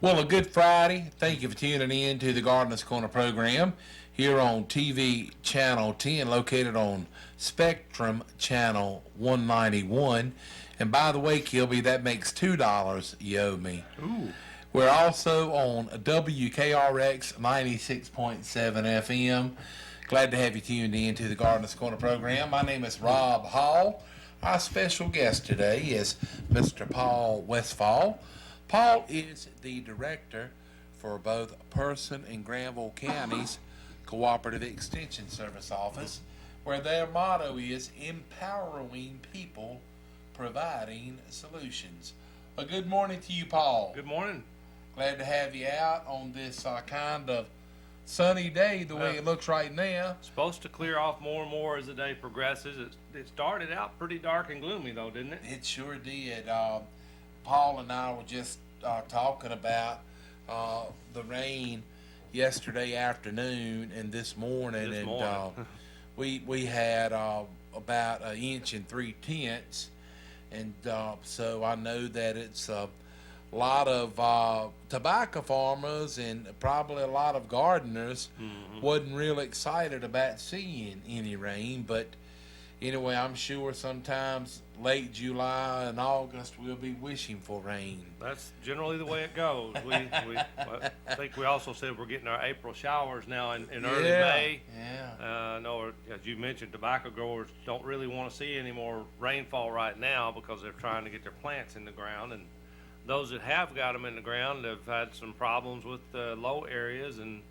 Well, a good Friday. Thank you for tuning in to the Gardener's Corner program here on TV Channel 10, located on Spectrum Channel 191. And by the way, Kilby, that makes $2 you owe me. Ooh. We're also on WKRX 96.7 FM. Glad to have you tuned in to the Gardener's Corner program. My name is Rob Hall. Our special guest today is Mr. Paul Westfall. Paul is the director for both Person and Granville Counties Cooperative Extension Service Office, where their motto is empowering people, providing solutions. A good morning to you, Paul. Good morning. Glad to have you out on this kind of sunny day the way it looks right now. Supposed to clear off more and more as the day progresses. It started out pretty dark and gloomy, though, didn't it? It sure did. Paul and I were just talking about the rain yesterday afternoon and this morning, we had about 1.3 inches, and so I know that it's a lot of tobacco farmers and probably a lot of gardeners wasn't real excited about seeing any rain, but anyway, I'm sure sometimes late July and August we'll be wishing for rain. That's generally the way it goes. I think we also said we're getting our April showers now in early May. Yeah. I know, as you mentioned, tobacco growers don't really want to see any more rainfall right now because they're trying to get their plants in the ground. And those that have got them in the ground have had some problems with low areas, and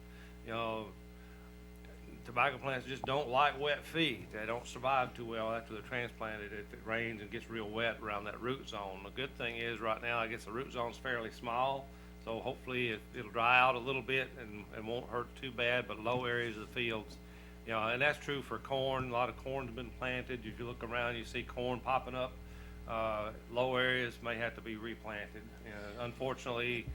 tobacco plants just don't like wet feed. They don't survive too well after they're transplanted if it rains and gets real wet around that root zone. The good thing is right now I guess the root zone's fairly small, so hopefully it'll dry out a little bit and won't hurt too bad, but low areas of the fields, and that's true for corn. A lot of corn's been planted. If you look around, you see corn popping up. Low areas may have to be replanted. Unfortunately,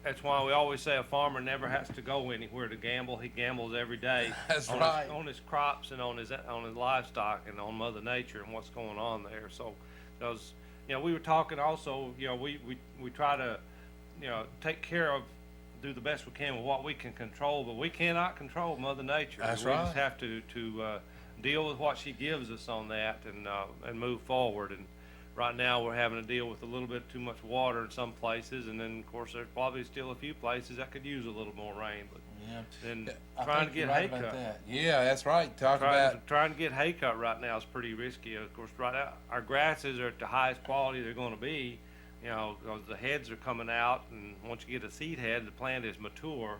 that's why we always say a farmer never has to go anywhere to gamble. He gambles every day. That's on right. On his crops and on his livestock and on Mother Nature and what's going on there. So, because we were talking also. We try to take care of, do the best we can with what we can control, but we cannot control Mother Nature. That's we right. just have to deal with what she gives us on that and move forward. And right now we're having to deal with a little bit too much water in some places, and then of course there's probably still a few places that could use a little more rain. But then trying to get hay cut. Yeah, that's right. Trying to get hay cut right now is pretty risky. Of course, right now our grasses are at the highest quality they're going to be, because the heads are coming out, and once you get a seed head, the plant is mature,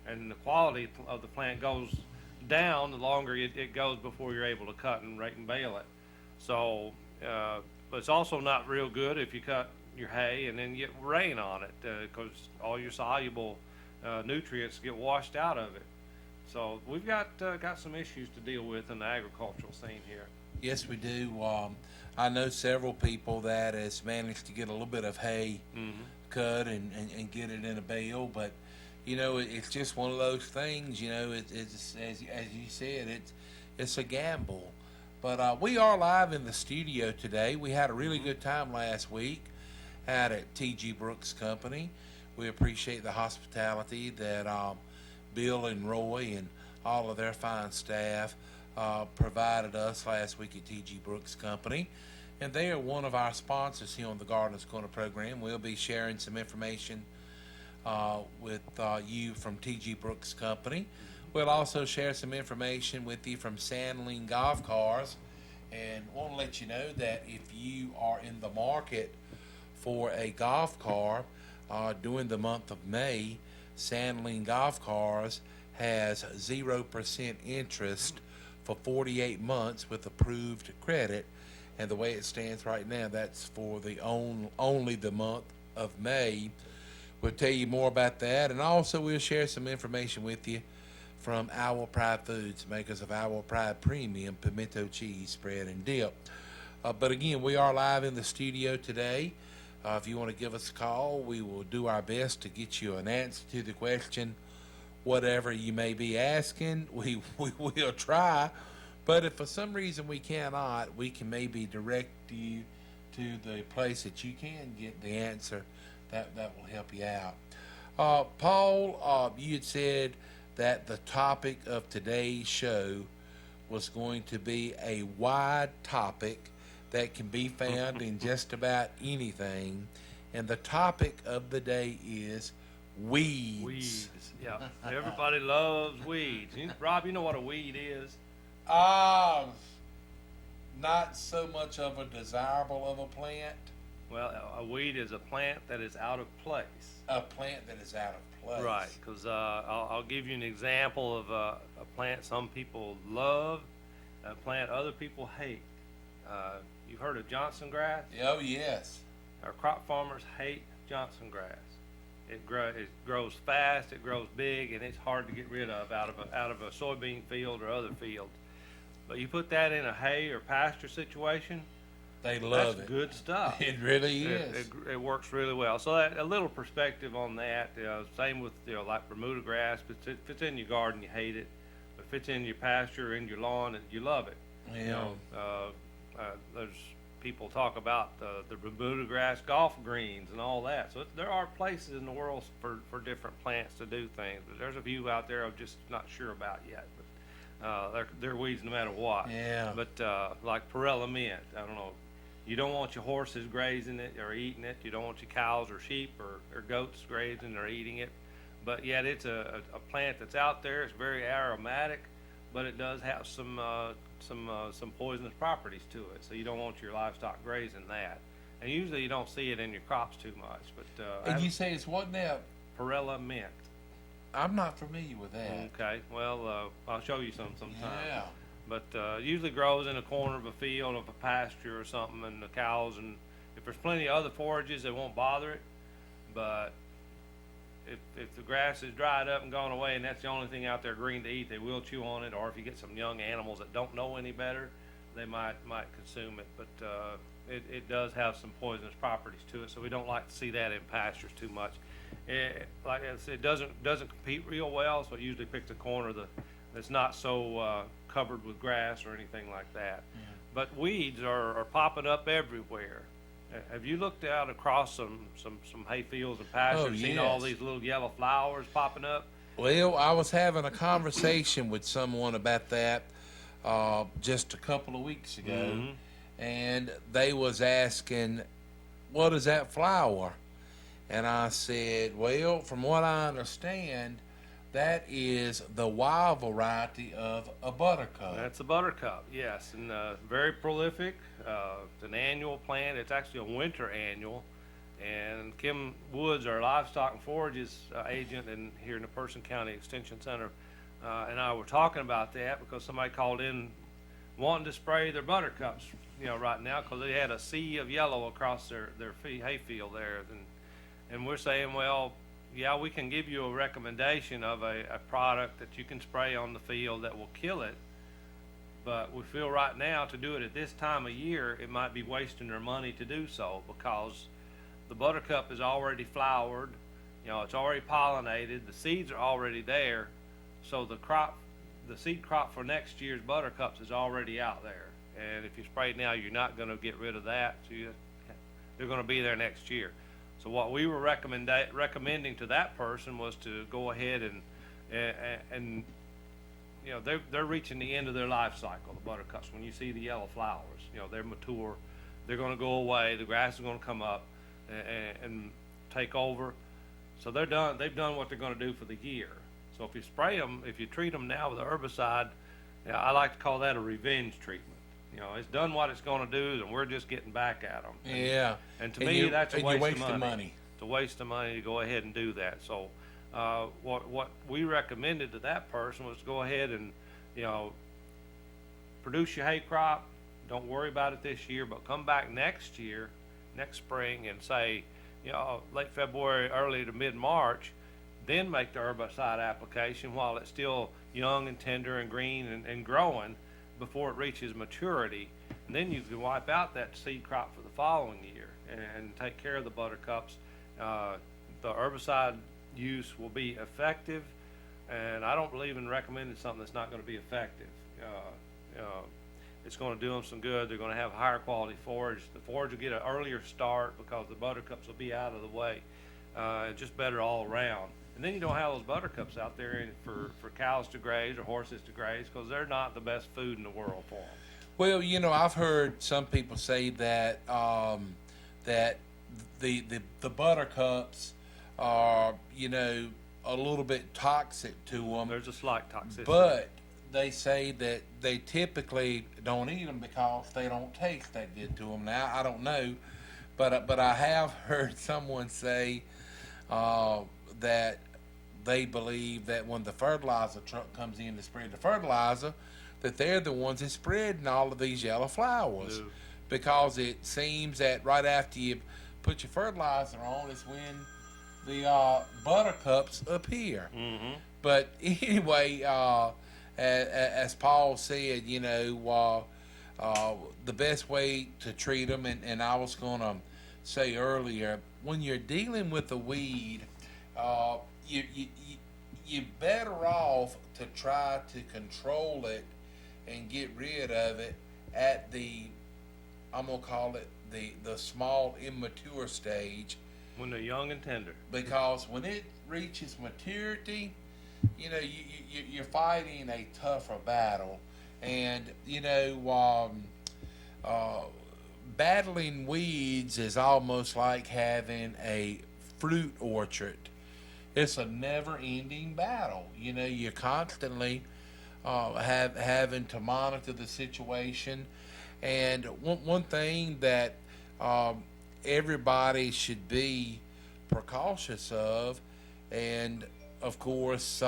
and the quality of the plant goes down the longer it goes before you're able to cut and rake and bale it. So, but it's also not real good if you cut your hay and then get rain on it, because all your soluble nutrients get washed out of it. So we've got some issues to deal with in the agricultural scene here. Yes, we do. I know several people that has managed to get a little bit of hay cut and get it in a bale, but it's just one of those things. It's as you said, it's a gamble. But we are live in the studio today. We had a really good time last week out at T.G. Brooks Company. We appreciate the hospitality that Bill and Roy and all of their fine staff provided us last week at T.G. Brooks Company. And they are one of our sponsors here on the Gardener's Corner program. We'll be sharing some information with you from T.G. Brooks Company. We'll also share some information with you from Sandling Golf Cars, and want to let you know that if you are in the market for a golf car during the month of May, Sandling Golf Cars has 0% interest for 48 months with approved credit, and the way it stands right now, that's for the only the month of May. We'll tell you more about that, and also we'll share some information with you from Owl Pride Foods, makers of Owl Pride Premium Pimento Cheese Spread and Dip. But again, we are live in the studio today. If you want to give us a call, we will do our best to get you an answer to the question, whatever you may be asking. We will try, but if for some reason we cannot, we can maybe direct you to the place that you can get the answer that will help you out. Paul, you had said that the topic of today's show was going to be a wide topic that can be found in just about anything. And the topic of the day is weeds. Weeds. Yeah. Everybody loves weeds. Rob, you know what a weed is? Ah, not so much of a desirable of a plant. Well, a weed is a plant that is out of place. A plant that is out of place. Right, because I'll give you an example of a plant some people love, a plant other people hate. You've heard of Johnson grass? Oh, yes. Our crop farmers hate Johnson grass. It grows fast, it grows big, and it's hard to get rid of out of a soybean field or other fields. But you put that in a hay or pasture situation, They love that's it. good stuff. It really is. It works really well. So a little perspective on that. Same with like Bermuda grass. If it's in your garden, you hate it. If it's in your pasture, in your lawn, you love it. Yeah. There's people talk about the Bermuda grass golf greens and all that. So there are places in the world for different plants to do things. But there's a few out there I'm just not sure about yet. But they're weeds no matter what. Yeah. But like Perella mint, I don't know. You don't want your horses grazing it or eating it. You don't want your cows or sheep or goats grazing or eating it. But yet it's a plant that's out there. It's very aromatic, but it does have some poisonous properties to it. So you don't want your livestock grazing that. And usually you don't see it in your crops too much. But And you say it's what now? Perella mint. I'm not familiar with that. Okay. Well, I'll show you sometime. Yeah. But usually grows in a corner of a field of a pasture or something, and the cows, and if there's plenty of other forages, they won't bother it. But if the grass is dried up and gone away, and that's the only thing out there green to eat, they will chew on it. Or if you get some young animals that don't know any better, they might consume it. But it does have some poisonous properties to it, so we don't like to see that in pastures too much. Like I said, it doesn't compete real well, so it usually picks a corner that's not so covered with grass or anything like that. Yeah. But weeds are popping up everywhere. Have you looked out across some hay fields and pastures, Oh, seen all yes. these little yellow flowers popping up? Well, I was having a conversation with someone about that just a couple of weeks ago, Mhm. and they was asking, "What is that flower?" And I said, "Well, from what I understand, that is the wild variety of a buttercup." That's a buttercup, yes, and very prolific. It's an annual plant. It's actually a winter annual. And Kim Woods, our livestock and forages agent here in the Person County Extension Center, and I were talking about that because somebody called in wanting to spray their buttercups, right now because they had a sea of yellow across their hay field there, and we're saying, well, yeah, we can give you a recommendation of a product that you can spray on the field that will kill it. But we feel right now to do it at this time of year, it might be wasting their money to do so because the buttercup is already flowered, it's already pollinated, the seeds are already there. So the seed crop for next year's buttercups is already out there. And if you spray now, you're not going to get rid of that. So they're going to be there next year. So what we were recommending to that person was to go ahead and they're reaching the end of their life cycle, the buttercups. When you see the yellow flowers, they're mature, they're going to go away, the grass is going to come up and take over. So they're done. They've done what they're going to do for the year. So if you spray them, if you treat them now with a herbicide, I like to call that a revenge treatment. It's done what it's going to do, and we're just getting back at them. Yeah. And to me, that's a waste of money. It's a waste of money to go ahead and do that. So what we recommended to that person was to go ahead and, produce your hay crop. Don't worry about it this year, but come back next spring, and say, late February, early to mid-March, then make the herbicide application while it's still young and tender and green and growing before it reaches maturity. And then you can wipe out that seed crop for the following year and take care of the buttercups. The herbicide use will be effective, and I don't believe in recommending something that's not going to be effective. It's going to do them some good. They're going to have higher quality forage. The forage will get an earlier start because the buttercups will be out of the way. just better all around. And then you don't have those buttercups out there for cows to graze or horses to graze because they're not the best food in the world for them. Well, I've heard some people say that that the buttercups are, a little bit toxic to them, There's a slight toxicity. but they say that they typically don't eat them because they don't taste that good to them. Now, I don't know, but I have heard someone say that they believe that when the fertilizer truck comes in to spread the fertilizer, that they're the ones that spreading all of these yellow flowers, No. because it seems that right after you put your fertilizer on is when the buttercups appear. Mm-hmm. But anyway, as Paul said, the best way to treat them, and I was going to say earlier, when you're dealing with a weed, you're better off to try to control it and get rid of it at I'm going to call it the small immature stage, When they're young and tender. because when it reaches maturity, you're fighting a tougher battle. And, battling weeds is almost like having a fruit orchard. It's a never-ending battle. You're constantly having to monitor the situation. And one thing that everybody should be precautious of, and of course,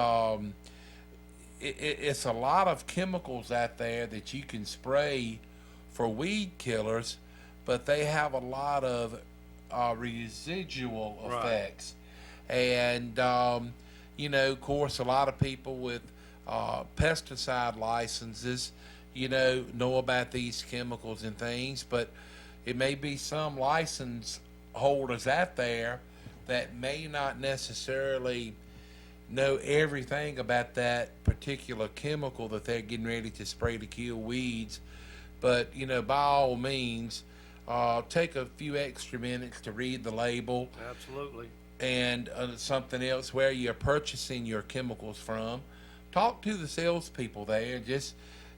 it's a lot of chemicals out there that you can spray for weed killers, but they have a lot of residual Right. effects. And, of course, a lot of people with pesticide licenses, know about these chemicals and things, but it may be some license holders out there that may not necessarily know everything about that particular chemical that they're getting ready to spray to kill weeds. But, by all means, take a few extra minutes to read the label, Absolutely. and something else, where you're purchasing your chemicals from. Talk to the salespeople there. Just,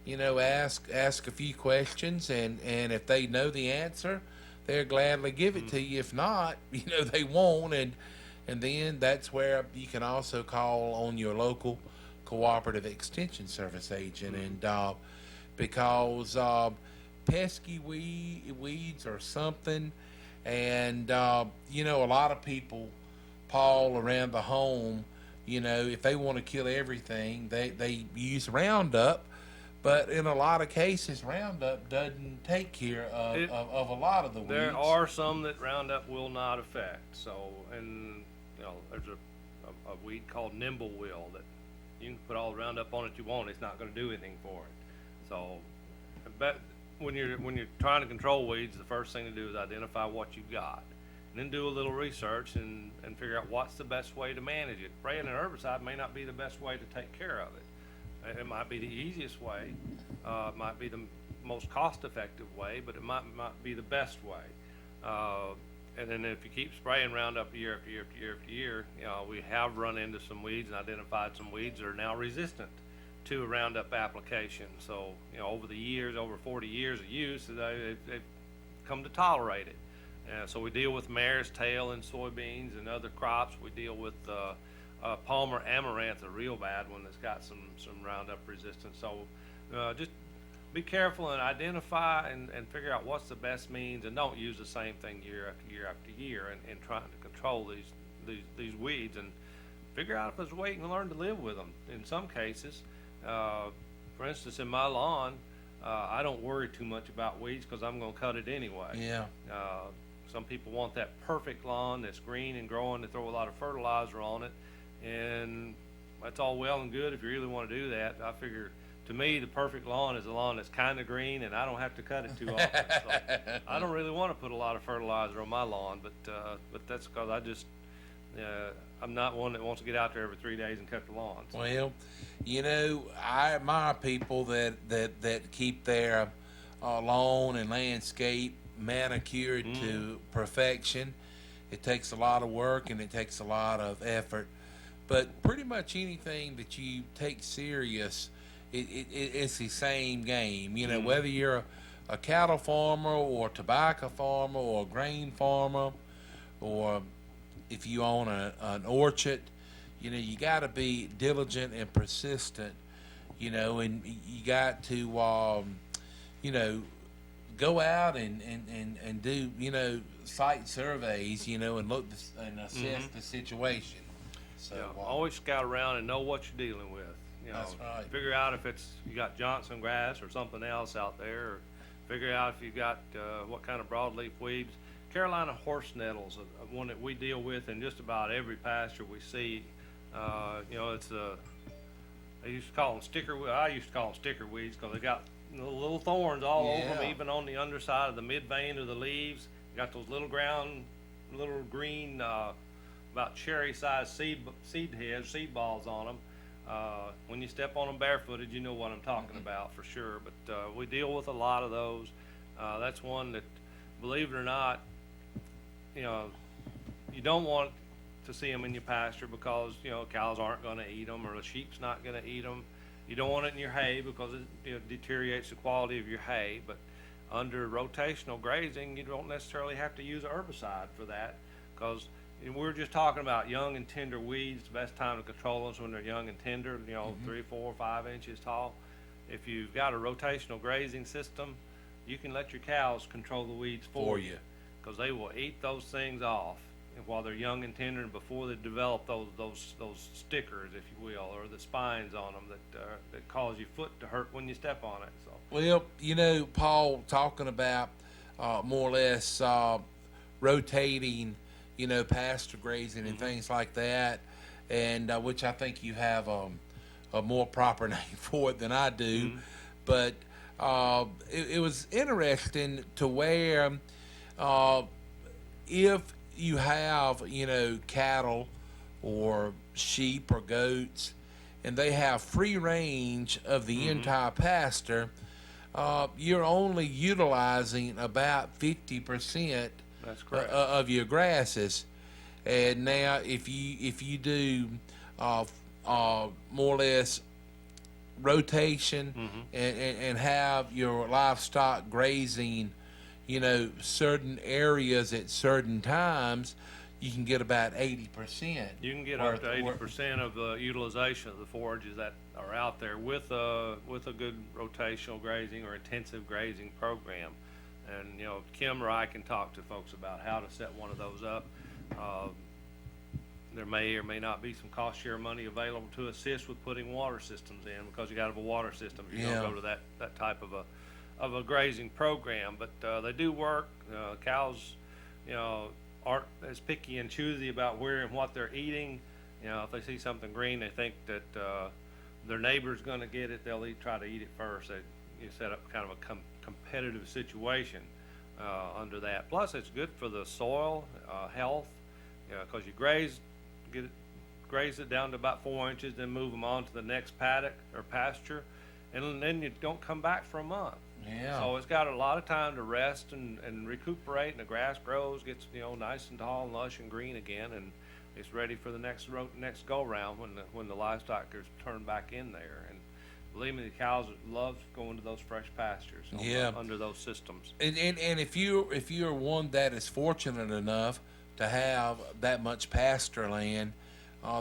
ask a few questions, and if they know the answer, they'll gladly give it to you. If not, they won't. And then that's where you can also call on your local cooperative extension service agent, and because pesky weeds or something, and a lot of people, Paul, around the home, if they want to kill everything, they use Roundup, but in a lot of cases, Roundup doesn't take care of a lot of the weeds. There are some that Roundup will not affect. So, and there's a weed called Nimblewill that you can put all the Roundup on it you want. It's not going to do anything for it. So, but when you're trying to control weeds, the first thing to do is identify what you've got, and then do a little research and figure out what's the best way to manage it. Spraying an herbicide may not be the best way to take care of it. It might be the easiest way, it might be the most cost-effective way, but it might be the best way. And then if you keep spraying Roundup year after year after year after year, we have run into some weeds and identified some weeds that are now resistant to a Roundup application. So, over the years, over 40 years of use, they've come to tolerate it. So we deal with mare's tail in soybeans and other crops. We deal with Palmer amaranth, a real bad one that's got some Roundup resistance. So just be careful and identify and figure out what's the best means, and don't use the same thing year after year after year in trying to control these weeds, and figure out if there's a way you can learn to live with them. In some cases, for instance, in my lawn, I don't worry too much about weeds because I'm going to cut it anyway. Yeah. Some people want that perfect lawn that's green and growing to throw a lot of fertilizer on it, and that's all well and good if you really want to do that. I figure, to me, the perfect lawn is a lawn that's kind of green and I don't have to cut it too often. So I don't really want to put a lot of fertilizer on my lawn, but that's because I'm not one that wants to get out there every 3 days and cut the lawn. So. Well, I admire people that keep their lawn and landscape manicured to perfection. It takes a lot of work and it takes a lot of effort. But pretty much anything that you take serious, it's the same game. You know, whether you're a cattle farmer or a tobacco farmer or a grain farmer, or if you own an orchard, you know, you got to be diligent and persistent, you know, and you got to, you know, go out and do, you know, site surveys, you know, and look and assess the situation. So Always scout around and know what you're dealing with. You know, That's right. Figure out if you got Johnson grass or something else out there, or figure out if you got what kind of broadleaf weeds. Carolina horse nettles, one that we deal with in just about every pasture we see. You know, it's they used to call them sticker. I used to call them sticker weeds because they got little thorns all over them, Yeah. even on the underside of the mid vein of the leaves. You got those little green, about cherry-sized seed heads, seed balls on them. When you step on them barefooted, you know what I'm talking about for sure. But we deal with a lot of those. That's one that, believe it or not, you know, you don't want to see them in your pasture because, you know, cows aren't going to eat them or the sheep's not going to eat them. You don't want it in your hay because it, you know, deteriorates the quality of your hay. But under rotational grazing, you don't necessarily have to use a herbicide for that, because we're just talking about young and tender weeds. The best time to control them is when they're young and tender, you know, 3, 4, 5 inches tall. If you've got a rotational grazing system, you can let your cows control the weeds for you, because they will eat those things off while they're young and tender and before they develop those stickers, if you will, or the spines on them that cause your foot to hurt when you step on it. So. Well, you know, Paul, talking about more or less rotating, you know, pasture grazing and things like that, and which I think you have a more proper name for it than I do. But it was interesting to where if you have, you know, cattle or sheep or goats, and they have free range of the entire pasture, you're only utilizing about 50% That's correct. of your grasses. And now if you do more or less rotation and have your livestock grazing, you know, certain areas at certain times, you can get about 80%. You can get up to 80% of the utilization of the forages that are out there with a good rotational grazing or intensive grazing program. And, you know, Kim or I can talk to folks about how to set one of those up. There may or may not be some cost share money available to assist with putting water systems in, because you got to have a water system if you don't go to that type of a grazing program. But they do work. Cows, you know, aren't as picky and choosy about where and what they're eating. You know, if they see something green, they think that their neighbor's going to get it, they'll try to eat it first. You set up kind of a competitive situation under that. Plus, it's good for the soil health, because you graze it down to about 4 inches, then move them on to the next paddock or pasture, and then you don't come back for a month. Yeah. So it's got a lot of time to rest and recuperate, and the grass grows, gets, you know, nice and tall and lush and green again, and it's ready for the next go round when the livestock is turned back in there. And believe me, the cows love going to those fresh pastures under those systems. And if you're one that is fortunate enough to have that much pasture land,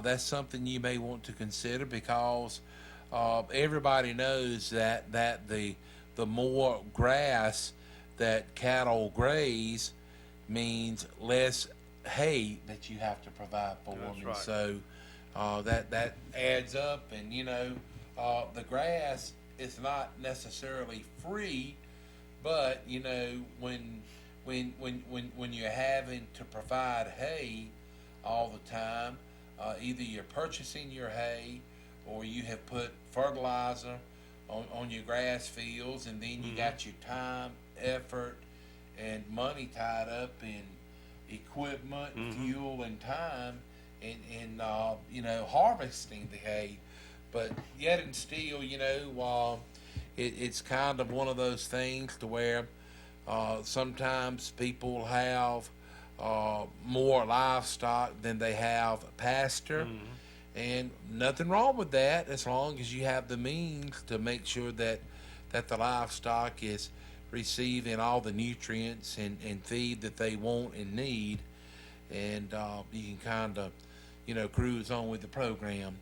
that's something you may want to consider, because everybody knows that the more grass that cattle graze means less hay that you have to provide for them. That's right. So that adds up, and you know, the grass is not necessarily free, but you know, when you're having to provide hay all the time, either you're purchasing your hay or you have put fertilizer on your grass fields, and then you got your time, effort, and money tied up in equipment, fuel, and time in you know, harvesting the hay. But yet and still, you know, it's kind of one of those things to where sometimes people have more livestock than they have pasture. And nothing wrong with that as long as you have the means to make sure that the livestock is receiving all the nutrients and feed that they want and need. And you can kind of, cruise on with the program.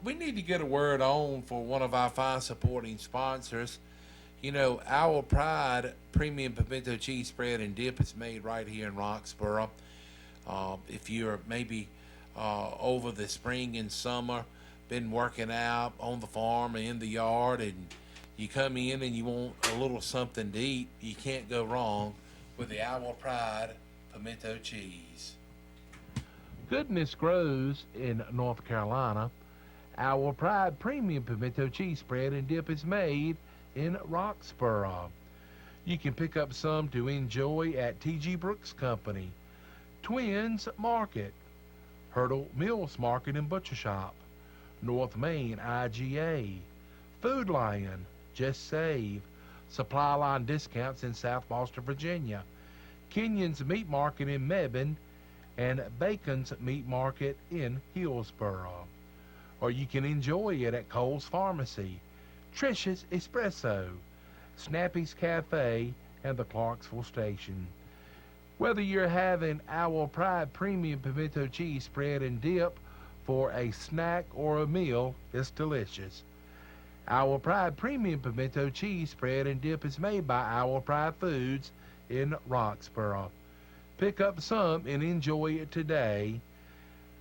We need to get a word on for one of our fine supporting sponsors. Our Pride Premium Pimento Cheese Spread and Dip is made right here in Roxborough. If you're maybe over the spring and summer, been working out on the farm or in the yard, and you come in and you want a little something to eat, you can't go wrong with the Our Pride Pimento Cheese. Goodness grows in North Carolina. Our Pride Premium Pimento Cheese Spread and Dip is made in Roxborough. You can pick up some to enjoy at T.G. Brooks Company, Twins Market, Hurdle Mills Market and Butcher Shop, North Main IGA, Food Lion, Just Save, Supply Line Discounts in South Boston, Virginia, Kenyon's Meat Market in Mebane, and Bacon's Meat Market in Hillsborough. Or you can enjoy it at Cole's Pharmacy, Trish's Espresso, Snappy's Cafe, and the Clarksville Station. Whether you're having Our Pride Premium Pimento Cheese Spread and Dip for a snack or a meal, it's delicious. Our Pride Premium Pimento Cheese Spread and Dip is made by Our Pride Foods in Roxborough. Pick up some and enjoy it today.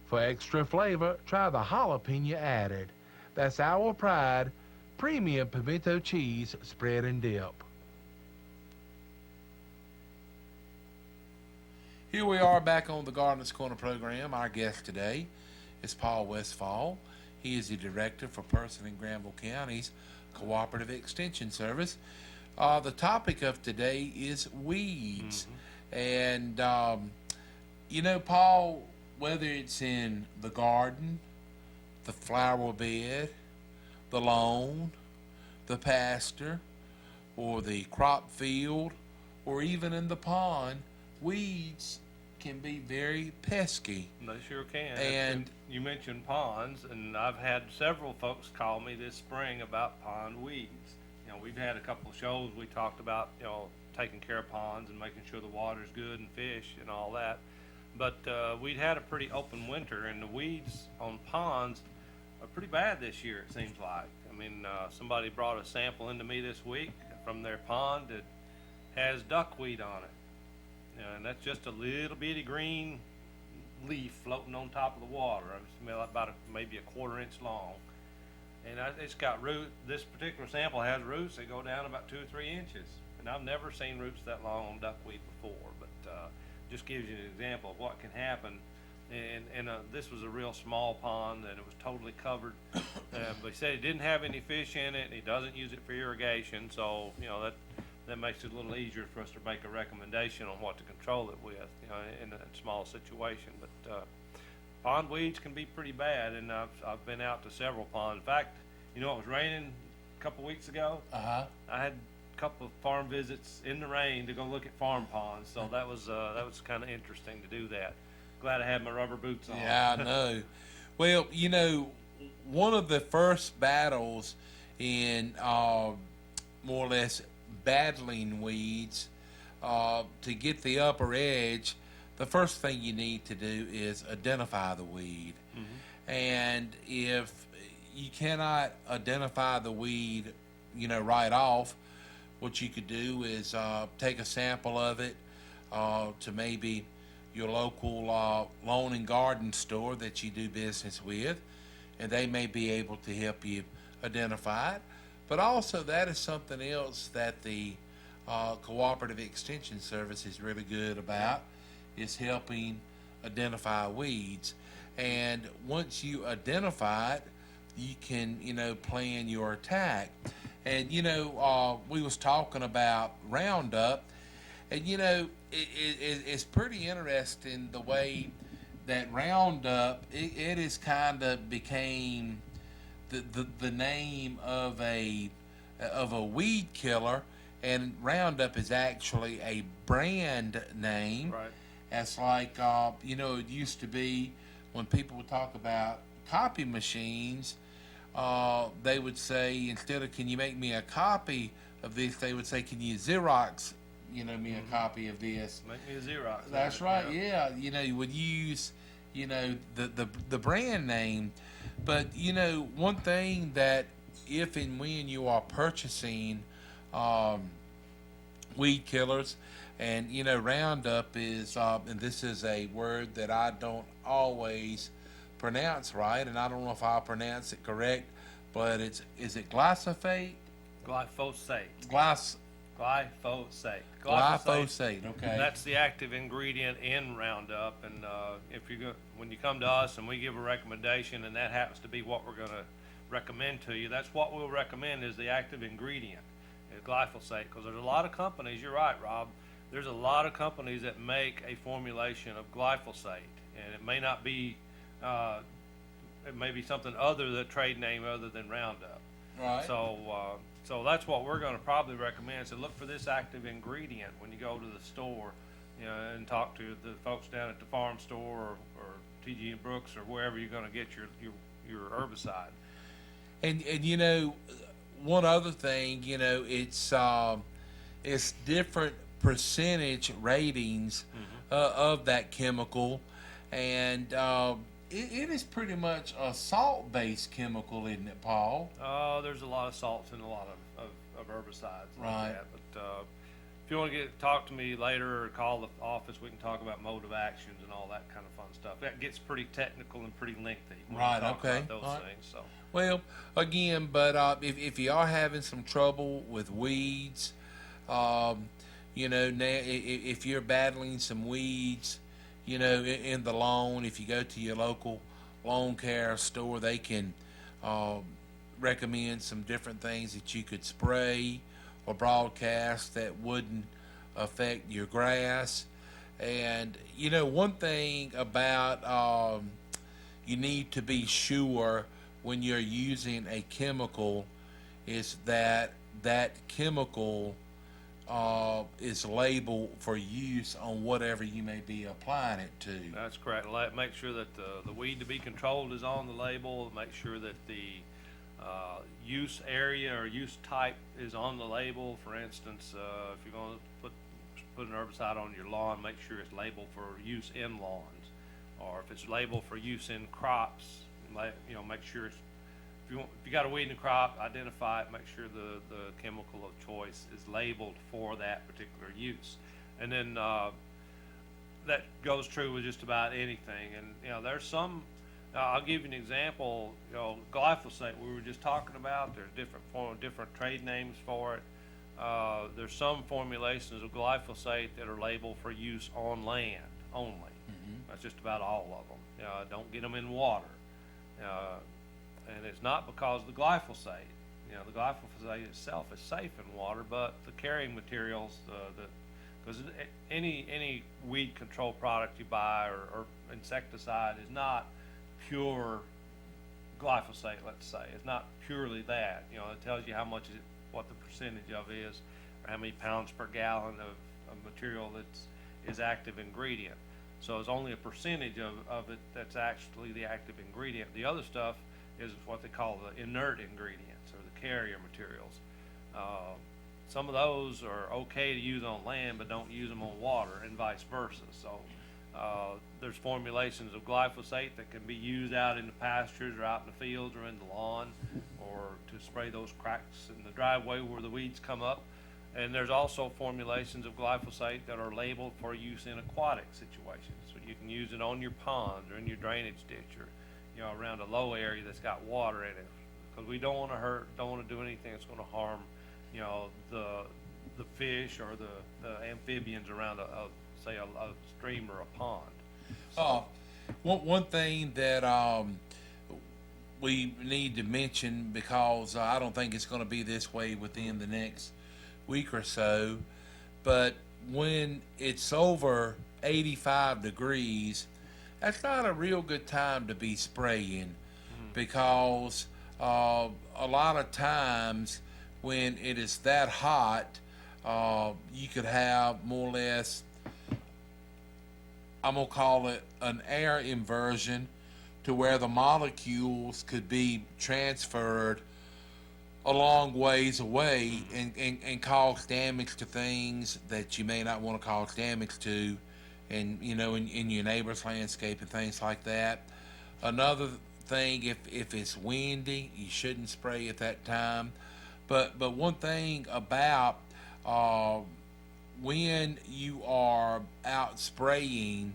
For extra flavor, try the jalapeno added. That's Our Pride Premium Pimento Cheese Spread and Dip. Here we are back on the Gardener's Corner program. Our guest today is Paul Westfall. He is the Director for Person and Granville County's Cooperative Extension Service. The topic of today is weeds. And, Paul, whether it's in the garden, the flower bed, the lawn, the pasture, or the crop field, or even in the pond, weeds can be very pesky. They sure can. And you mentioned ponds, and I've had several folks call me this spring about pond weeds. We've had a couple of shows we talked about, taking care of ponds and making sure the water's good and fish and all that. But we'd had a pretty open winter, and the weeds on ponds are pretty bad this year, it seems like. Somebody brought a sample into me this week from their pond that has duckweed on it. And that's just a little bitty green leaf floating on top of the water. It's about maybe a quarter-inch long. And it's got root. This particular sample has roots that go down about 2 or 3 inches. And I've never seen roots that long on duckweed before. But just gives you an example of what can happen. And this was a real small pond, and it was totally covered. But he said he didn't have any fish in it, and he doesn't use it for irrigation. So that makes it a little easier for us to make a recommendation on what to control it with, in a small situation. But pond weeds can be pretty bad, and I've been out to several ponds. In fact, it was raining a couple weeks ago. I had a couple of farm visits in the rain to go look at farm ponds, so that was kind of interesting to do that. Glad I had my rubber boots on. Yeah, I know. Well, one of the first battles in more or less battling weeds, to get the upper edge, the first thing you need to do is identify the weed. And if you cannot identify the weed, right off, what you could do is take a sample of it to maybe your local lawn and garden store that you do business with, and they may be able to help you identify it. But also, that is something else that the Cooperative Extension Service is really good about, is helping identify weeds. And once you identify it, you can, plan your attack. And, we was talking about Roundup, and, it's pretty interesting the way that Roundup, it is kind of became the name of a weed killer, and Roundup is actually a brand name. Right. That's like, it used to be when people would talk about copy machines, they would say, instead of, can you make me a copy of this, they would say, can you Xerox, me a copy of this? Make me a Xerox. That's right. Yeah. You would use, the brand name, but one thing that if and when you are purchasing weed killers, and Roundup is, and this is a word that I don't always pronounce right, and I don't know if I'll pronounce it correct, but is it glyphosate? Glyphosate. Glyphosate. Glyphosate. Okay. That's the active ingredient in Roundup, and when you come to us and we give a recommendation, and that happens to be what we're going to recommend to you, that's what we'll recommend is the active ingredient, glyphosate, because there's a lot of companies. You're right, Rob. There's a lot of companies that make a formulation of glyphosate, and it may not be. It may be something other than trade name other than Roundup. Right. So that's what we're going to probably recommend. So look for this active ingredient when you go to the store, and talk to the folks down at the farm store or TG Brooks or wherever you're going to get your herbicide. And one other thing, it's different percentage ratings of that chemical, and it is pretty much a salt-based chemical, isn't it, Paul? There's a lot of salts and a lot of herbicides Right. like that. But if you want to talk to me later or call the office, we can talk about mode of actions and all that kind of fun stuff. That gets pretty technical and pretty lengthy when we Right, talk okay. about those All right. things. So Well, again, but if you are having some trouble with weeds, now if you're battling some weeds, in the lawn, if you go to your local lawn care store, they can recommend some different things that you could spray or broadcast that wouldn't affect your grass. And one thing about you need to be sure when you're using a chemical is that chemical is labeled for use on whatever you may be applying it to. that's correct. Make sure that the weed to be controlled is on the label. Make sure that the use area or use type is on the label. For instance, if you're going to put an herbicide on your lawn, make sure it's labeled for use in lawns, or if it's labeled for use in crops, make sure it's, if you got a weed in the crop, identify it, make sure the chemical of choice is labeled for that particular use. And then that goes true with just about anything. And there's some, I'll give you an example. Glyphosate we were just talking about, there's different trade names for it. There's some formulations of glyphosate that are labeled for use on land only. That's just about all of them. Don't get them in water. And it's not because of the glyphosate. The glyphosate itself is safe in water, but the carrying materials, because any weed control product you buy or insecticide is not pure glyphosate, let's say. It's not purely that. It tells you what the percentage of is, or how many pounds per gallon of material is active ingredient. So it's only a percentage of it that's actually the active ingredient. The other stuff is what they call the inert ingredients or the carrier materials. Some of those are okay to use on land, but don't use them on water, and vice versa. So there's formulations of glyphosate that can be used out in the pastures or out in the fields or in the lawn, or to spray those cracks in the driveway where the weeds come up. And there's also formulations of glyphosate that are labeled for use in aquatic situations. So you can use it on your pond or in your drainage ditch, or around a low area that's got water in it, because we don't want to do anything that's going to harm the fish or the amphibians around a stream or a pond. So, one thing that we need to mention, because I don't think it's going to be this way within the next week or so, but when it's over 85 degrees, that's not a real good time to be spraying, because a lot of times when it is that hot, you could have more or less I'm gonna call it an air inversion, to where the molecules could be transferred a long ways away and cause damage to things that you may not want to cause damage to, and in your neighbor's landscape and things like that. Another thing, if it's windy, you shouldn't spray at that time. But one thing about uh, when you are out spraying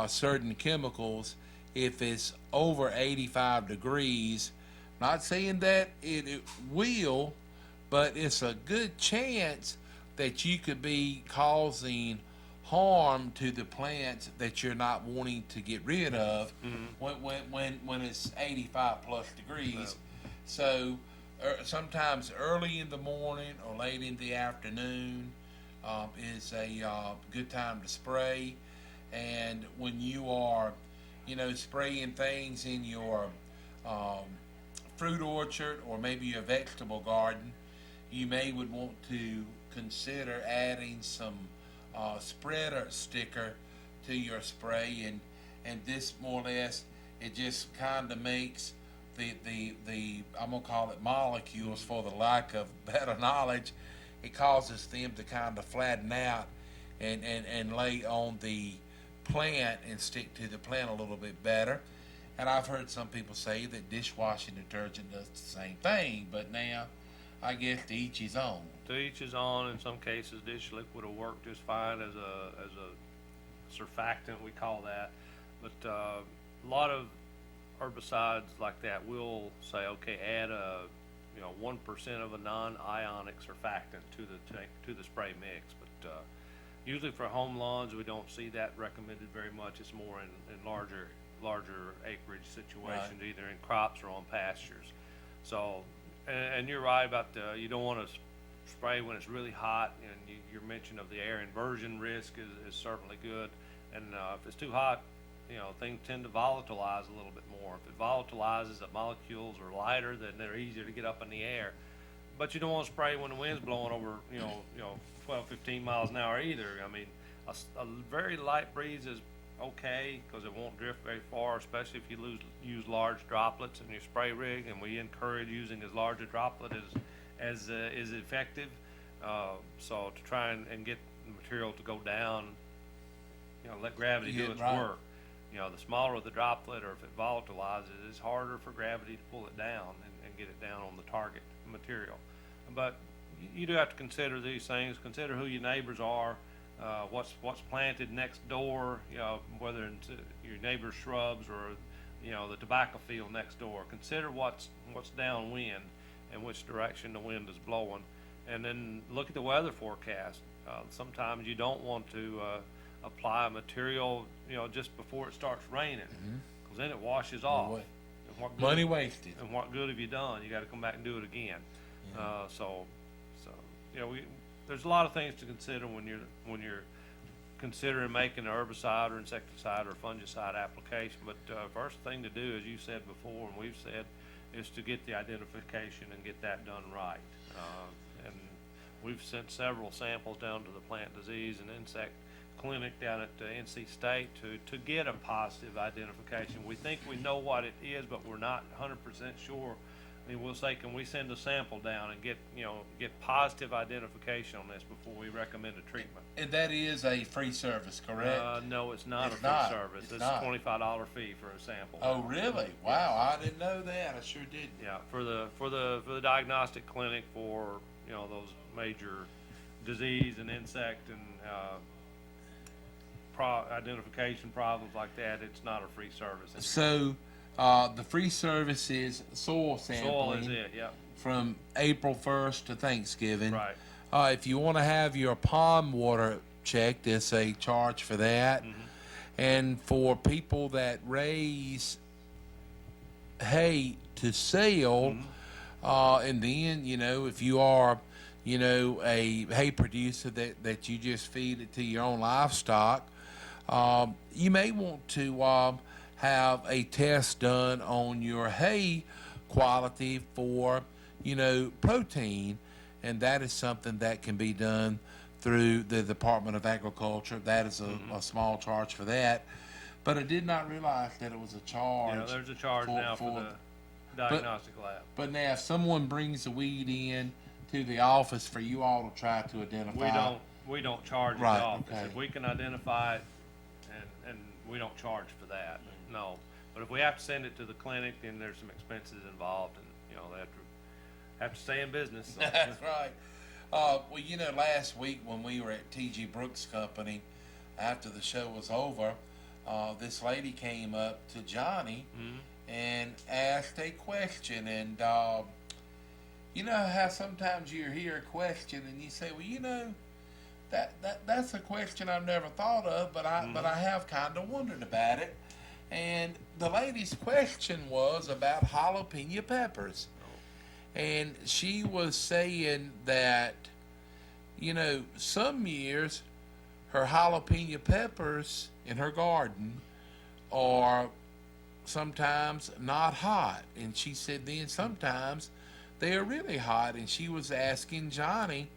certain chemicals, if it's over 85 degrees, not saying that it will, but it's a good chance that you could be causing harm to the plants that you're not wanting to get rid of when it's 85 plus degrees. So sometimes early in the morning or late in the afternoon is a good time to spray. And when you are, spraying things in your fruit orchard or maybe your vegetable garden, you may would want to consider adding some spreader sticker to your spray, and this more or less, it just kind of makes the I'm gonna call it molecules, for the lack of better knowledge, it causes them to kind of flatten out and lay on the plant and stick to the plant a little bit better. And I've heard some people say that dishwashing detergent does the same thing, but now I guess to each his own. To each his own. In some cases, dish liquid will work just fine as a surfactant, we call that. But a lot of herbicides like that will say, okay, add 1% of a non-ionic surfactant to the spray mix. But usually for home lawns, we don't see that recommended very much. It's more in larger acreage situations, Right. either in crops or on pastures. So, and you're right about you don't want to spray when it's really hot, and your mention of the air inversion risk is certainly good. And if it's too hot, things tend to volatilize a little bit more. If it volatilizes, the molecules are lighter, then they're easier to get up in the air. But you don't want to spray when the wind's blowing over 12, 15 miles an hour either. I mean, a very light breeze is okay, because it won't drift very far, especially if you use large droplets in your spray rig, and we encourage using as large a droplet as is effective. So to try and get the material to go down, let gravity do its Right. work. The smaller the droplet, or if it volatilizes, it's harder for gravity to pull it down and get it down on the target material. But you do have to consider these things. Consider who your neighbors are. What's planted next door, whether it's your neighbor's shrubs or the tobacco field next door. Consider what's downwind and which direction the wind is blowing, and then look at the weather forecast. Sometimes you don't want to apply material just before it starts raining, because then it washes off. Boy. And what good- Money wasted. And what good have you done? You got to come back and do it again. So there's a lot of things to consider when you're considering making an herbicide or insecticide or fungicide application. But first thing to do, as you said before and we've said, is to get the identification and get that done right. And we've sent several samples down to the plant disease and insect clinic down at NC State to get a positive identification. We think we know what it is, but we're not 100% sure. I mean, we'll say, can we send a sample down and get positive identification on this before we recommend a treatment? And that is a free service, correct? No, it's not It's a free not. service. It's It's not. a $25 fee for a sample. Oh, really? Wow, I didn't know that. I sure didn't. Yeah, for the diagnostic clinic for those major disease and insect and identification problems like that, it's not a free service. So, the free service is soil sampling. Soil is it, yeah. From April 1st to Thanksgiving. Right. If you want to have your pond water checked, there's a charge for that. And for people that raise hay to sell, and then, if you are, a hay producer that you just feed it to your own livestock, you may want to have a test done on your hay quality for, protein, and that is something that can be done through the Department of Agriculture. That is a small charge for that. But I did not realize that it was a charge. Yeah, there's a charge now for the diagnostic lab. But now, if someone brings the weed in to the office for you all to try to identify, We don't charge Right, at all. okay. If we can identify it, and we don't charge for that, no. But if we have to send it to the clinic, then there's some expenses involved, and, you know, they have to stay in business. So. That's right. Well, you know, last week when we were at T.G. Brooks Company, after the show was over, this lady came up to Johnny and asked a question. And you know how sometimes you hear a question and you say, well, you know, that's a question I've never thought of, but I have kind of wondered about it. And the lady's question was about jalapeno peppers. And she was saying that, you know, some years her jalapeno peppers in her garden are sometimes not hot. And she said then sometimes they are really hot. And she was asking Johnny,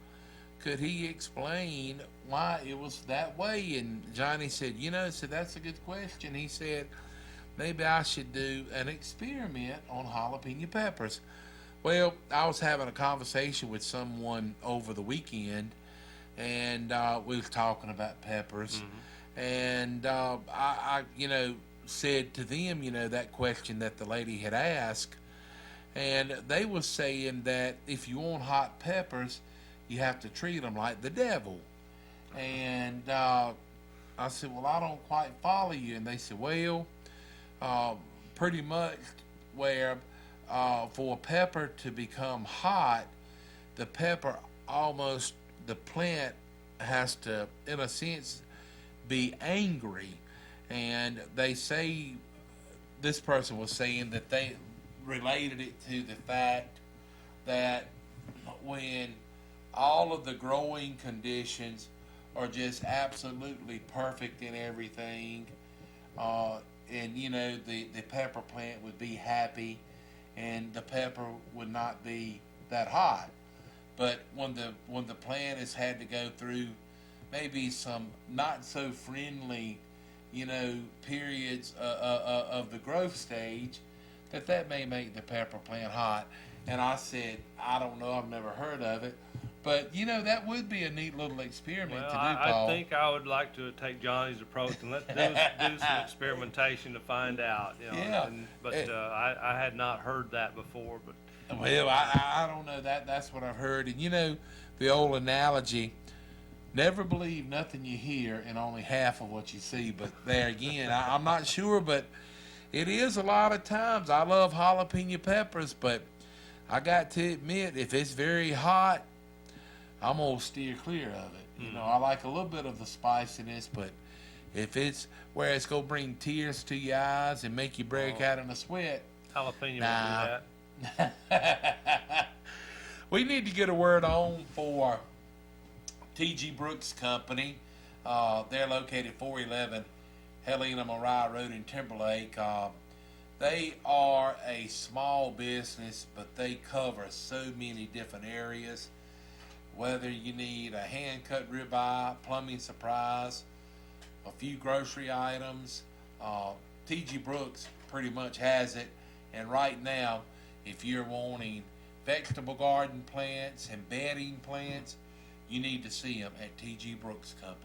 could he explain why it was that way? And Johnny said, you know, so that's a good question. He said, maybe I should do an experiment on jalapeno peppers. Well, I was having a conversation with someone over the weekend, and we was talking about peppers, and I, you know, said to them, you know, that question that the lady had asked, and they was saying that if you want hot peppers, you have to treat them like the devil. And I said, well, I don't quite follow you. And they said, well, pretty much where for a pepper to become hot, the plant has to, in a sense, be angry. And they say, this person was saying that they related it to the fact that when all of the growing conditions are just absolutely perfect in everything, and you know, the pepper plant would be happy and the pepper would not be that hot. But when the plant has had to go through maybe some not so friendly, you know, periods of the growth stage, that may make the pepper plant hot. And I said, I don't know, I've never heard of it. But, you know, that would be a neat little experiment to do, Paul. I think I would like to take Johnny's approach and let's do some experimentation to find out. You know, Yeah. But I had not heard that before. But Well, I don't know. That's what I've heard. And, you know, the old analogy, never believe nothing you hear and only half of what you see. But there again, I'm not sure, but it is a lot of times. I love jalapeno peppers, but I got to admit, if it's very hot, I'm going to steer clear of it. You know, I like a little bit of the spiciness, but if it's where it's going to bring tears to your eyes and make you break out in a sweat, jalapeno Nah. would do that. we need to get a word on for T.G. Brooks Company. They're located 411 Helena Mariah Road in Timberlake. They are a small business, but they cover so many different areas. Whether you need a hand-cut ribeye, plumbing supplies, a few grocery items, T.G. Brooks pretty much has it. And right now, if you're wanting vegetable garden plants and bedding plants, you need to see them at T.G. Brooks Company.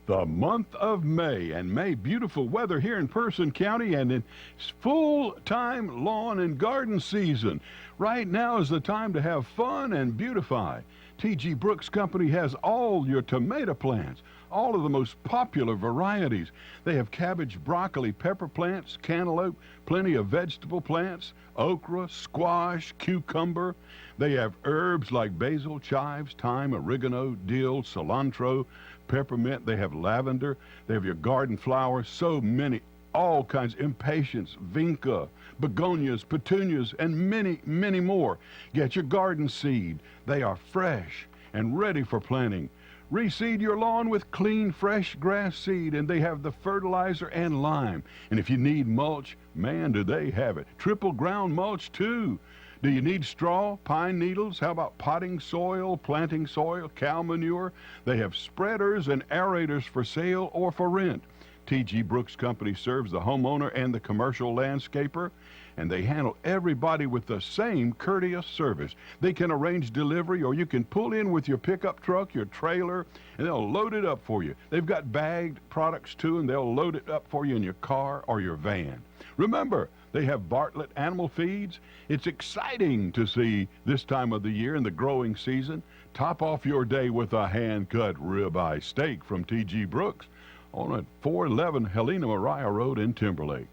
The month of May, and May beautiful weather here in Person County, and it's full-time lawn and garden season. Right now is the time to have fun and beautify. T.G. Brooks Company has all your tomato plants, all of the most popular varieties. They have cabbage, broccoli, pepper plants, cantaloupe, plenty of vegetable plants, okra, squash, cucumber. They have herbs like basil, chives, thyme, oregano, dill, cilantro, peppermint. They have lavender. They have your garden flowers, so many, all kinds, impatiens, vinca, begonias, petunias, and many, many more. Get your garden seed. They are fresh and ready for planting. Reseed your lawn with clean, fresh grass seed, and they have the fertilizer and lime. And if you need mulch, man, do they have it. Triple ground mulch, too. Do you need straw, pine needles? How about potting soil, planting soil, cow manure? They have spreaders and aerators for sale or for rent. T.G. Brooks Company serves the homeowner and the commercial landscaper, and they handle everybody with the same courteous service. They can arrange delivery, or you can pull in with your pickup truck, your trailer, and they'll load it up for you. They've got bagged products too, and they'll load it up for you in your car or your van. Remember, they have Bartlett Animal Feeds. It's exciting to see this time of the year in the growing season. Top off your day with a hand-cut ribeye steak from T.G. Brooks on 411 Helena Maria Road in Timberlake.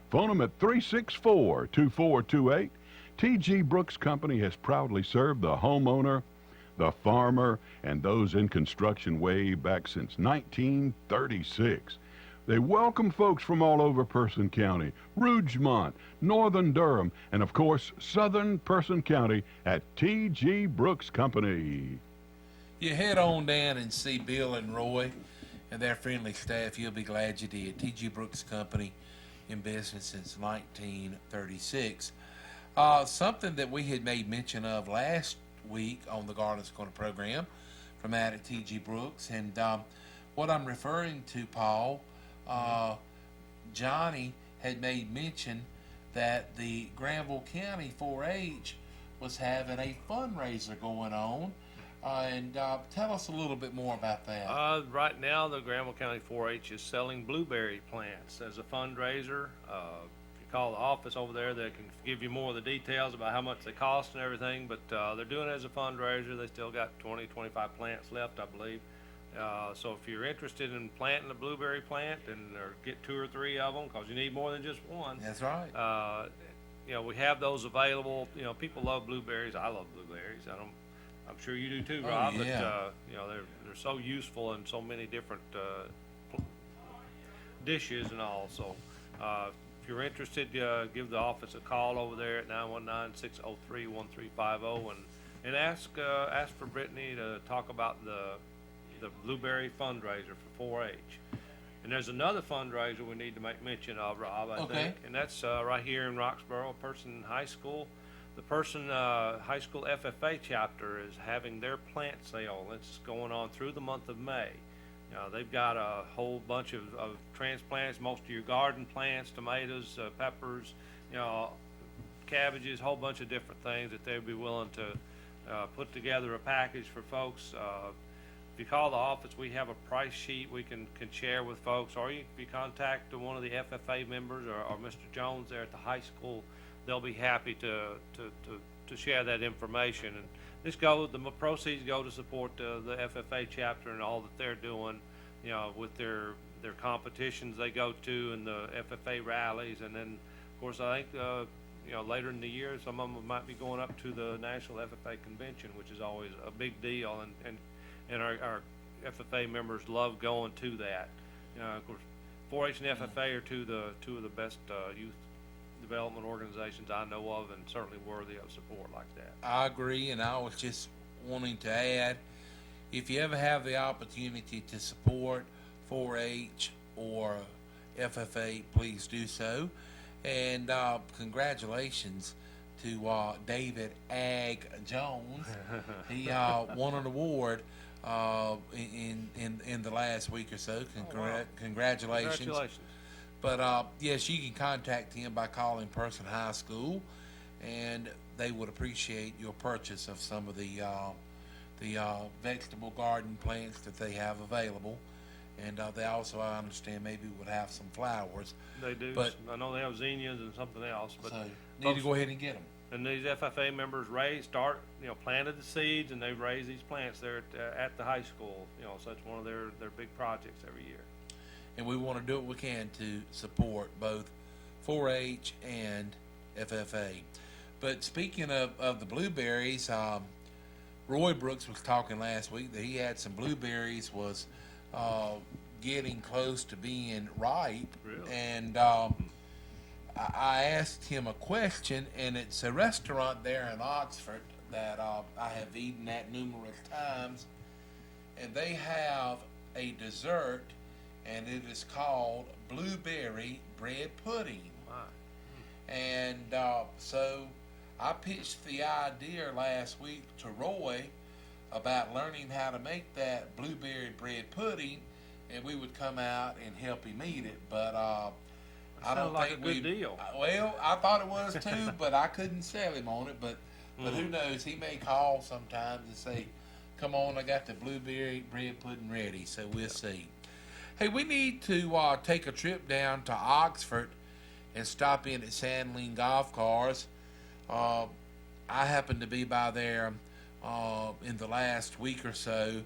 Phone them at 364-2428. T.G. Brooks Company has proudly served the homeowner, the farmer, and those in construction way back since 1936. They welcome folks from all over Person County, Rougemont, Northern Durham, and of course, Southern Person County at T.G. Brooks Company. You head on down and see Bill and Roy and their friendly staff. You'll be glad you did. T.G. Brooks Company, in business since 1936. Something that we had made mention of last week on the Gardens Corner program from out at T.G. Brooks, and what I'm referring to, Paul, Johnny had made mention that the Granville County 4-H was having a fundraiser going on. And tell us a little bit more about that. Right now, the Granville County 4-H is selling blueberry plants as a fundraiser. If you call the office over there, they can give you more of the details about how much they cost and everything, but they're doing it as a fundraiser. They still got 20, 25 plants left, I believe. So if you're interested in planting a blueberry plant, or get 2 or 3 of them, because you need more than just one. That's right. We have those available. People love blueberries. I love blueberries. I'm sure you do too, Rob. Yeah. But they're so useful in so many different dishes and all. So if you're interested, give the office a call over there at 919-603-1350 and ask for Brittany to talk about the blueberry fundraiser for 4-H. And there's another fundraiser we need to make mention of, Rob, I think, and that's right here in Roxboro, Person High School. The Person High School FFA chapter is having their plant sale. It's going on through the month of May. They've got a whole bunch of transplants, most of your garden plants, tomatoes, peppers, cabbages, a whole bunch of different things that they'd be willing to put together a package for folks. If you call the office, we have a price sheet we can share with folks, or if you contact one of the FFA members or Mr. Jones there at the high school, they'll be happy to share that information. And the proceeds go to support the FFA chapter and all that they're doing, with their competitions they go to and the FFA rallies. And then, of course, I think, later in the year, some of them might be going up to the National FFA Convention, which is always a big deal. And our FFA members love going to that. Of course, 4-H and FFA are two of the best youth development organizations I know of, and certainly worthy of support like that. I agree, and I was just wanting to add, if you ever have the opportunity to support 4-H or FFA, please do so. And congratulations to David Ag Jones. He won an award in the last week or so. Congratulations. But yes, you can contact him by calling Person High School, and they would appreciate your purchase of some of the vegetable garden plants that they have available. And they also, I understand, maybe would have some flowers. They do. But I know they have zinnias and something else. But so need to go ahead and get them. And these FFA members planted the seeds, and they raise these plants there at the high school. So it's one of their big projects every year. And we want to do what we can to support both 4-H and FFA. But speaking of the blueberries, Roy Brooks was talking last week that he had some blueberries was getting close to being ripe. Really? And I asked him a question, and it's a restaurant there in Oxford that I have eaten at numerous times, and they have a dessert, and it is called blueberry bread pudding. My. And so I pitched the idea last week to Roy about learning how to make that blueberry bread pudding, and we would come out and help him eat it. But I don't sounds like think a good we. deal. Well, I thought it was too, but I couldn't sell him on it. But who knows? He may call sometimes and say, "Come on, I got the blueberry bread pudding ready." So we'll see. Hey, we need to take a trip down to Oxford and stop in at Sandling Golf Cars. I happened to be by there in the last week or so,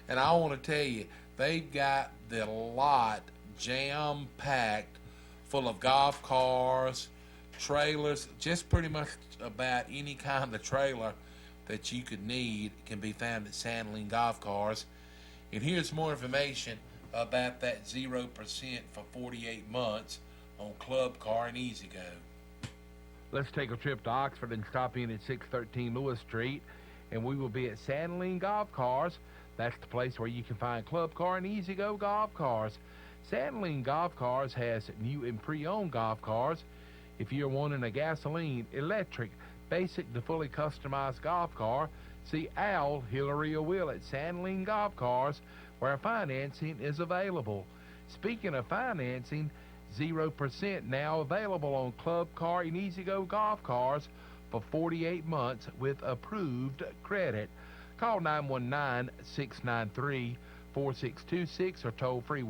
and I want to tell you, they've got the lot jam-packed full of golf cars, trailers, just pretty much about any kind of trailer that you could need can be found at Sandling Golf Cars. And here's more information about that 0% for 48 months on Club Car and E-Z-GO. Let's take a trip to Oxford and stop in at 613 Lewis Street, and we will be at Sandling Golf Cars. That's the place where you can find Club Car and E-Z-GO golf cars. Sandling Golf Cars has new and pre-owned golf cars. If you're wanting a gasoline, electric, basic to fully customized golf car, see Al, Hillary, or Will at Sandling Golf Cars, where financing is available. Speaking of financing, 0% now available on Club Car and E-Z-GO golf cars for 48 months with approved credit. Call 919-693-4626 or toll free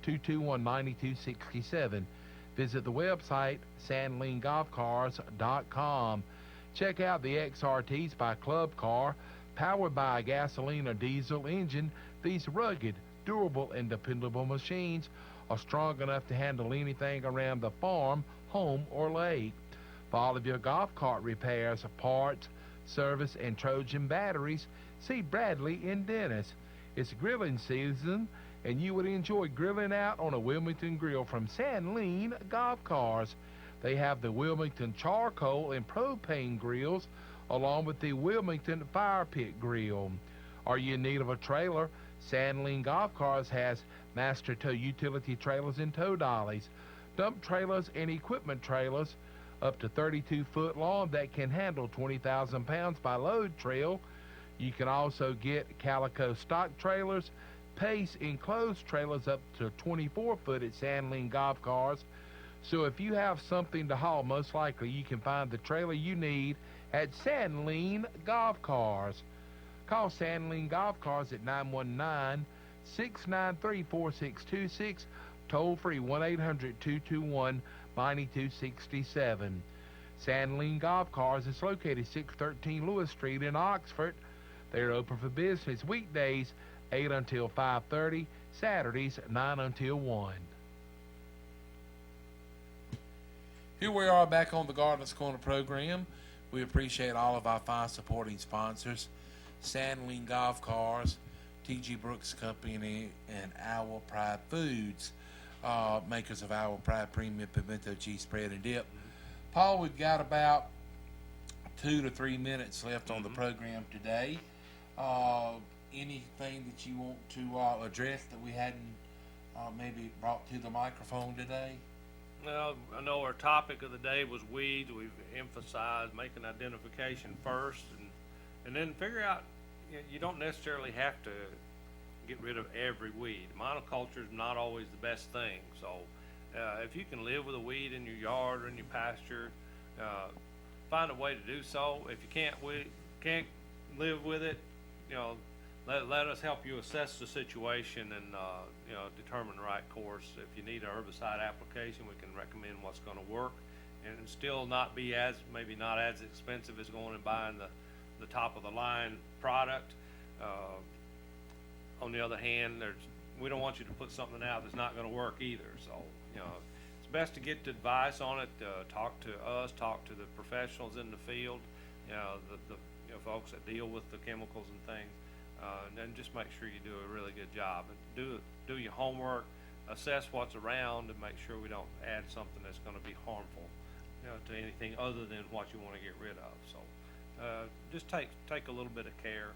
1-800-221-9267. Visit the website sandlinggolfcars.com. Check out the XRTs by Club Car, powered by a gasoline or diesel engine. These rugged, durable, and dependable machines are strong enough to handle anything around the farm, home, or lake. For all of your golf cart repairs, parts, service, and Trojan batteries, see Bradley in Dennis. It's grilling season, and you would enjoy grilling out on a Wilmington grill from Sandling Golf Cars. They have the Wilmington charcoal and propane grills, along with the Wilmington fire pit grill. Are you in need of a trailer? Sandling Golf Cars has master tow utility trailers and tow dollies, dump trailers and equipment trailers up to 32-foot long that can handle 20,000 pounds by load trail. You can also get Calico stock trailers, Pace enclosed trailers up to 24-foot at Sandling Golf Cars. So if you have something to haul, most likely you can find the trailer you need at Sandling Golf Cars. Call Sandling Golf Cars at 919-693-4626, toll free 1-800-221-9267. Sandling Golf Cars is located 613 Lewis Street in Oxford. They are open for business weekdays 8 until 5:30, Saturdays 9 until 1. Here we are back on the Gardeners Corner program. We appreciate all of our fine supporting sponsors, Sandling Golf Cars, T.G. Brooks Company, and Owl Pride Foods, makers of Owl Pride Premium Pimento Cheese Spread and Dip. Paul, we've got about 2 to 3 minutes left on the program today. Anything that you want to address that we hadn't maybe brought to the microphone today? Well, I know our topic of the day was weeds. We've emphasized making identification first, and then figure out, you don't necessarily have to get rid of every weed. Monoculture is not always the best thing. So if you can live with a weed in your yard or in your pasture, find a way to do so. If you can't live with it, let us help you assess the situation and determine the right course. If you need an herbicide application, we can recommend what's going to work, and still not be maybe not as expensive as going and buying the top of the line product. On the other hand, we don't want you to put something out that's not going to work either. So it's best to get the advice on it. Talk to us, talk to the professionals in the field, the folks that deal with the chemicals and things. And then just make sure you do a really good job. And do your homework, assess what's around, and make sure we don't add something that's going to be harmful, to anything other than what you want to get rid of. So just take a little bit of care.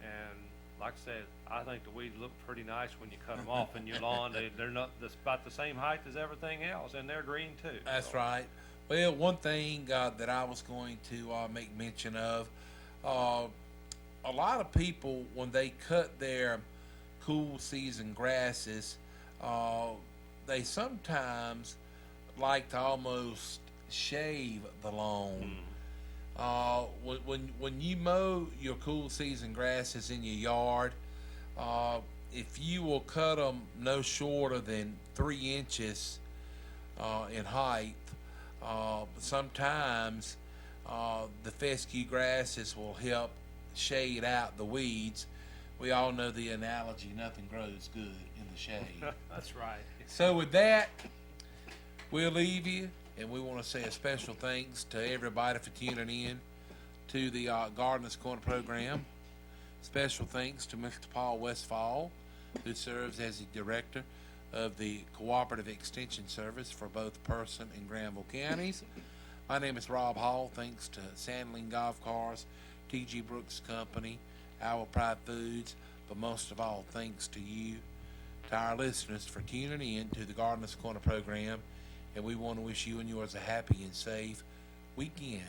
And like I said, I think the weeds look pretty nice when you cut them off in your lawn. They're not about the same height as everything else, and they're green too. That's so. right. Well, one thing that I was going to make mention of, a lot of people when they cut their cool season grasses, uh, they sometimes like to almost shave the lawn. When you mow your cool season grasses in your yard, if you will cut them no shorter than 3 inches in height, sometimes the fescue grasses will help shade out the weeds. We all know the analogy, nothing grows good in the shade. That's right. So with that, we'll leave you, and we want to say a special thanks to everybody for tuning in to the Gardeners Corner program. Special thanks to Mr. Paul Westfall, who serves as the director of the Cooperative Extension Service for both Person and Granville counties. My name is Rob Hall. Thanks to Sandling Golf Cars, T.G. Brooks Company, Our Pride Foods, but most of all, thanks to you, to our listeners, for tuning in to the Gardeners Corner program, and we want to wish you and yours a happy and safe weekend.